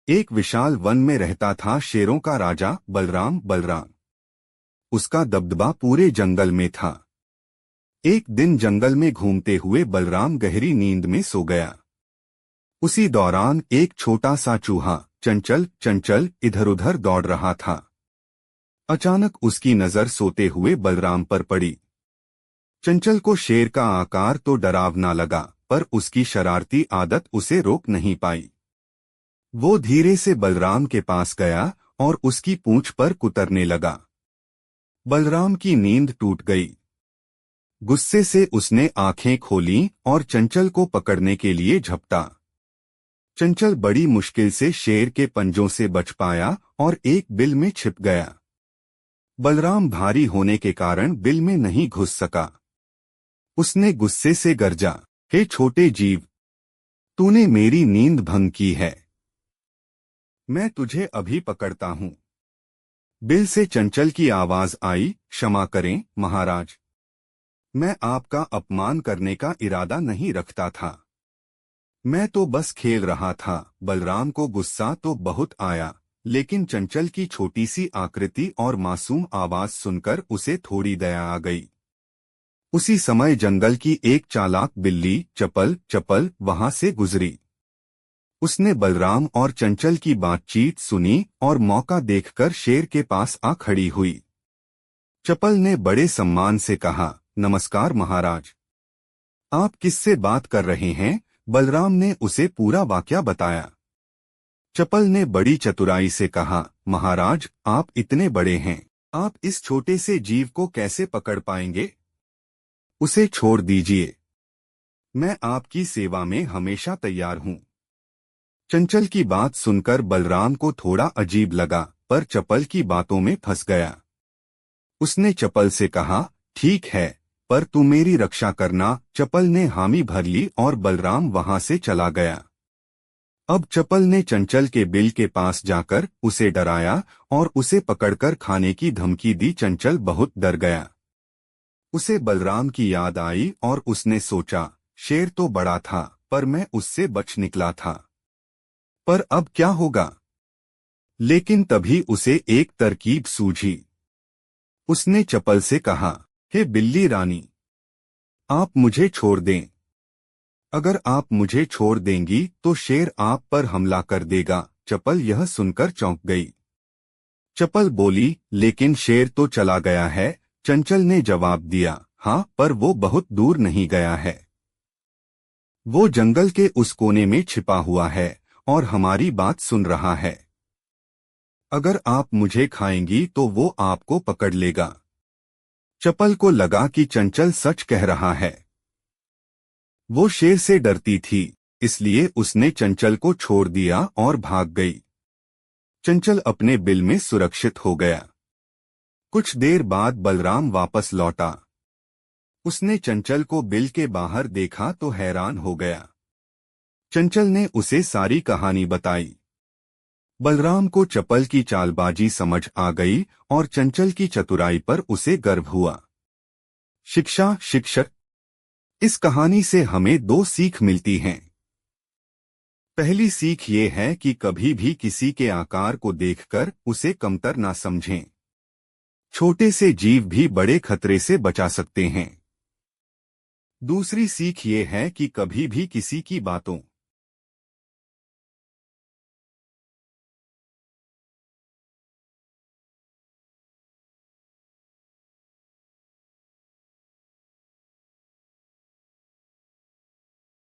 एक विशाल वन में रहता था शेरों का राजा बलराम। बलराम उसका दबदबा पूरे जंगल में था। एक दिन जंगल में घूमते हुए बलराम गहरी नींद में सो गया। उसी दौरान एक छोटा सा चूहा चंचल चंचल इधर उधर दौड़ रहा था। अचानक उसकी नजर सोते हुए बलराम पर पड़ी। चंचल को शेर का आकार तो डरावना लगा, पर उसकी शरारती आदत उसे रोक नहीं पाई। वो धीरे से बलराम के पास गया और उसकी पूंछ पर कुतरने लगा। बलराम की नींद टूट गई। गुस्से से उसने आंखें खोलीं और चंचल को पकड़ने के लिए झपटा। चंचल बड़ी मुश्किल से शेर के पंजों से बच पाया और एक बिल में छिप गया। बलराम भारी होने के कारण बिल में नहीं घुस सका। उसने गुस्से से गर्जा, हे छोटे जीव, तूने मेरी नींद भंग की है। मैं तुझे अभी पकड़ता हूं। बिल से चंचल की आवाज आई, क्षमा करें महाराज, मैं आपका अपमान करने का इरादा नहीं रखता था। मैं तो बस खेल रहा था। बलराम को गुस्सा तो बहुत आया, लेकिन चंचल की छोटी सी आकृति और मासूम आवाज सुनकर उसे थोड़ी दया आ गई। उसी समय जंगल की एक चालाक बिल्ली चपल चपल वहां से गुजरी। उसने बलराम और चंचल की बातचीत सुनी और मौका देखकर शेर के पास आ खड़ी हुई। चपल ने बड़े सम्मान से कहा, नमस्कार महाराज, आप किससे बात कर रहे हैं? बलराम ने उसे पूरा वाकया बताया। चपल ने बड़ी चतुराई से कहा, महाराज, आप इतने बड़े हैं, आप इस छोटे से जीव को कैसे पकड़ पाएंगे? उसे छोड़ दीजिए, मैं आपकी सेवा में हमेशा तैयार हूं। चंचल की बात सुनकर बलराम को थोड़ा अजीब लगा, पर चपल की बातों में फंस गया। उसने चपल से कहा, ठीक है, पर तू मेरी रक्षा करना। चपल ने हामी भर ली और बलराम वहां से चला गया। अब चपल ने चंचल के बिल के पास जाकर उसे डराया और उसे पकड़कर खाने की धमकी दी। चंचल बहुत डर गया। उसे बलराम की याद आई और उसने सोचा, शेर तो बड़ा था, पर मैं उससे बच निकला था। पर अब क्या होगा? लेकिन तभी उसे एक तरकीब सूझी। उसने चपल से कहा, हे बिल्ली रानी, आप मुझे छोड़ दें। अगर आप मुझे छोड़ देंगी तो शेर आप पर हमला कर देगा। चपल यह सुनकर चौंक गई। चपल बोली, लेकिन शेर तो चला गया है। चंचल ने जवाब दिया, हाँ, पर वो बहुत दूर नहीं गया है। वो जंगल के उस कोने में छिपा हुआ है और हमारी बात सुन रहा है। अगर आप मुझे खाएंगी तो वो आपको पकड़ लेगा। चपल को लगा कि चंचल सच कह रहा है। वो शेर से डरती थी, इसलिए उसने चंचल को छोड़ दिया और भाग गई। चंचल अपने बिल में सुरक्षित हो गया। कुछ देर बाद बलराम वापस लौटा। उसने चंचल को बिल के बाहर देखा तो हैरान हो गया। चंचल ने उसे सारी कहानी बताई। बलराम को चपल की चालबाजी समझ आ गई और चंचल की चतुराई पर उसे गर्व हुआ। शिक्षा शिक्षक। इस कहानी से हमें दो सीख मिलती हैं। पहली सीख ये है कि कभी भी किसी के आकार को देखकर उसे कमतर ना समझें। छोटे से जीव भी बड़े खतरे से बचा सकते हैं। दूसरी सीख ये है कि कभी भी किसी की बातों